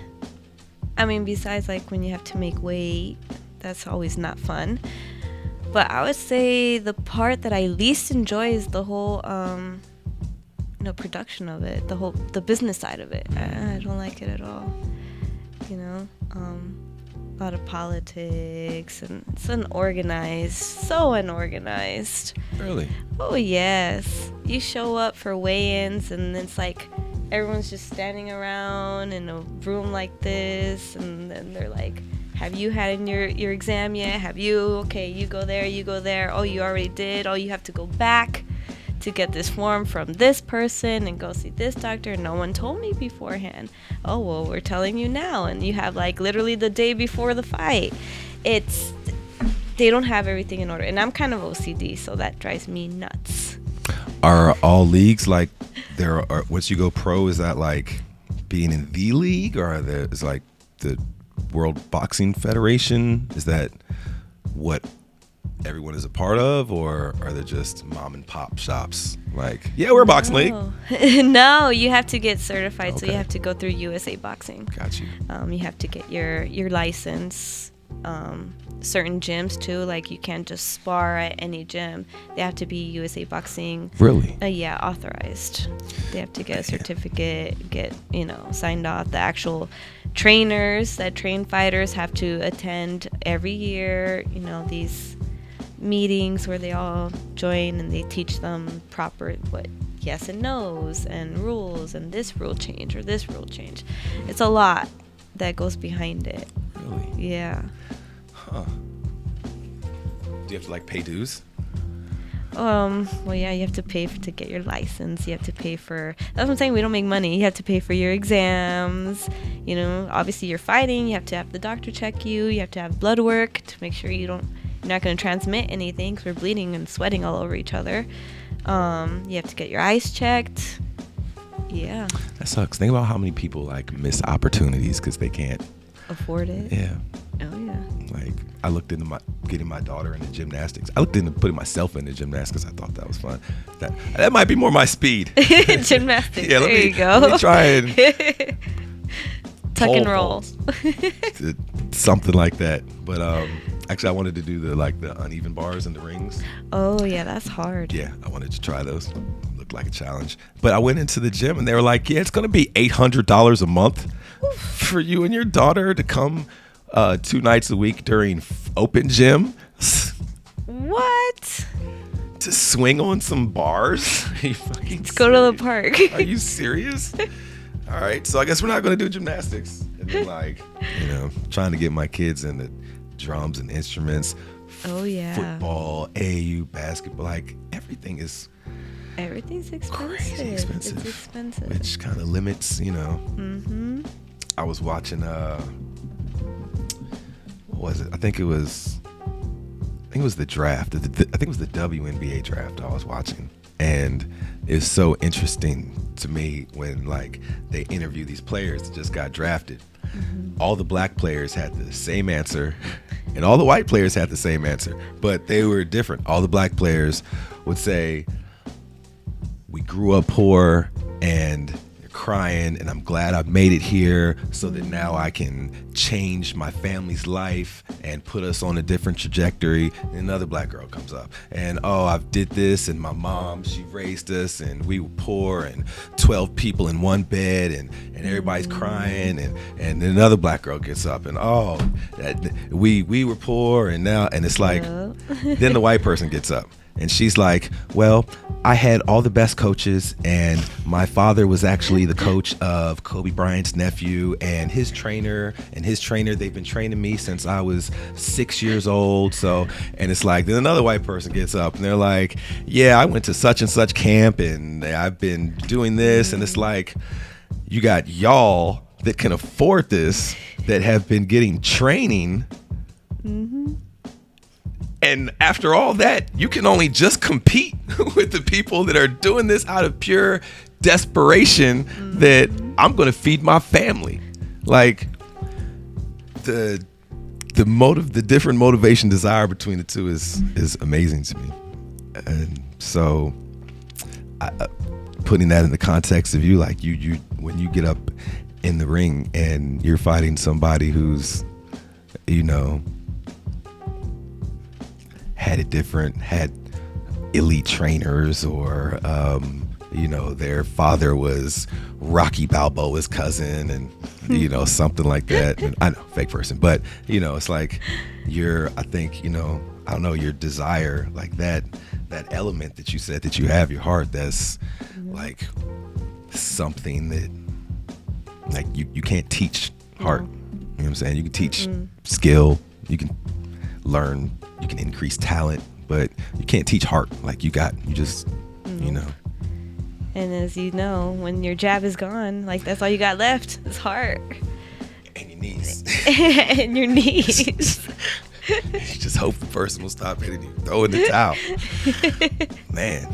I mean, besides like when you have to make weight, that's always not fun. But I would say the part that I least enjoy is the whole production of it, the business side of it. I don't like it at all. A lot of politics, and it's so unorganized. Really? Oh yes. You show up for weigh-ins and it's like everyone's just standing around in a room like this, and then they're like, have you had your exam yet? Have you? Okay, you go there. Oh, you already did. Oh, you have to go back to get this form from this person and go see this doctor. No one told me beforehand. Oh, well, we're telling you now. And you have like literally the day before the fight. They don't have everything in order. And I'm kind of OCD, so that drives me nuts. Are all leagues like once you go pro, is that like being in the league, or is like the World Boxing Federation? Is that what everyone is a part of, or are there just mom and pop shops like, yeah, we're a boxing league? No, you have to get certified. Okay. So you have to go through USA Boxing. Got you. You have to get your license. Certain gyms too, like you can't just spar at any gym. They have to be USA Boxing. Really? Yeah, authorized. They have to get a certificate, get signed off. The actual trainers that train fighters have to attend every year. These meetings where they all join and they teach them proper what yes and no's and rules and this rule change or this rule change. It's a lot that goes behind it. Really? Yeah. Huh. Do you have to like pay dues? Well, yeah, you have to pay to get your license. You have to pay for, that's what I'm saying, we don't make money. You have to pay for your exams. Obviously you're fighting. You have to have the doctor check you. You have to have blood work to make sure you're not going to transmit anything because we're bleeding and sweating all over each other. You have to get your eyes checked. Yeah. That sucks. Think about how many people like miss opportunities because they can't afford it. Yeah. Oh yeah. Like I looked into getting my daughter into gymnastics. I looked into putting myself into gymnastics. I thought that was fun. That might be more my speed. Gymnastics. Yeah, there you go. Let me try and tuck and roll. Something like that. But actually, I wanted to do the uneven bars and the rings. Oh yeah, that's hard. Yeah, I wanted to try those. Looked like a challenge. But I went into the gym and they were like, "Yeah, it's going to be $800 a month for you and your daughter to come 2 nights a week during open gym." What? To swing on some bars? Are you fucking Let's go to the park. Are you serious? All right, so I guess we're not going to do gymnastics. And then trying to get my kids into drums and instruments. Oh yeah. Football, AAU, basketball, everything's expensive. Crazy expensive. It's expensive. Which kind of limits, Mm-hmm. I was watching what was it? I think it was the draft. I think it was the WNBA draft I was watching. And it's so interesting to me when they interview these players that just got drafted. Mm-hmm. All the black players had the same answer and all the white players had the same answer, but they were different. All the black players would say, "We grew up poor and crying, and I'm glad I made it here so that now I can change my family's life and put us on a different trajectory. And another black girl comes up and, oh, I did this, and my mom, she raised us, and we were poor, and 12 people in one bed, and everybody's crying, and then another black girl gets up and, oh, we were poor, and now, and it's like, then the white person gets up. And she's like, well, I had all the best coaches, and my father was actually the coach of Kobe Bryant's nephew, and his trainer, they've been training me since I was 6 years old. So, and it's like, then another white person gets up and they're like, yeah, I went to such and such camp, and I've been doing this. And it's like, you got y'all that can afford this, that have been getting training. Mm-hmm. And after all that, you can only just compete with the people that are doing this out of pure desperation, that I'm going to feed my family. Like, the different motivation, desire between the two is amazing to me. And so putting that in the context of you, like you when you get up in the ring and you're fighting somebody who's, had elite trainers, or their father was Rocky Balboa's cousin, and something like that. And I know, fake person, but it's like I don't know, your desire, like that element that you said that you have, your heart, that's like something that, like, you can't teach heart. You know what I'm saying? You can teach skill, you can learn, you can increase talent, but you can't teach heart. Like, you just And as you know, when your jab is gone, like, that's all you got left is heart. And your knees. And your knees. You just hope the person will stop hitting you. Throw in the towel. Man.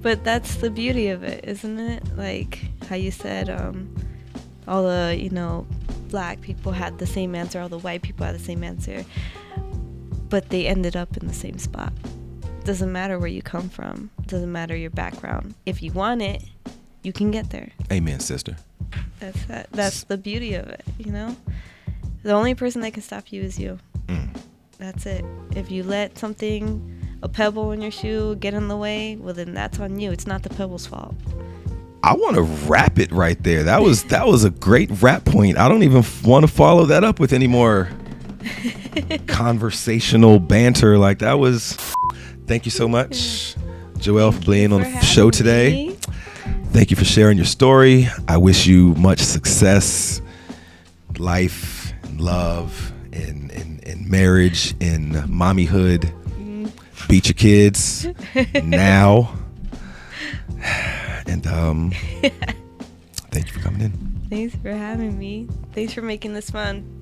But that's the beauty of it, isn't it? Like how you said, all the, black people had the same answer, all the white people had the same answer, but they ended up in the same spot. Doesn't matter where you come from, doesn't matter your background. If you want it, you can get there. Amen, sister. That's the beauty of it, The only person that can stop you is you. That's it. If you let a pebble in your shoe get in the way, well, then that's on you. It's not the pebble's fault. I want to wrap it right there. That was a great wrap point. I don't even want to follow that up with any more conversational banter. Like, that was. Thank you so much, Joelle, for being on the show today. Thank you for sharing your story. I wish you much success, life, and love, in marriage, in mommyhood. Beat your kids now. And thank you for coming in. Thanks for having me. Thanks for making this fun.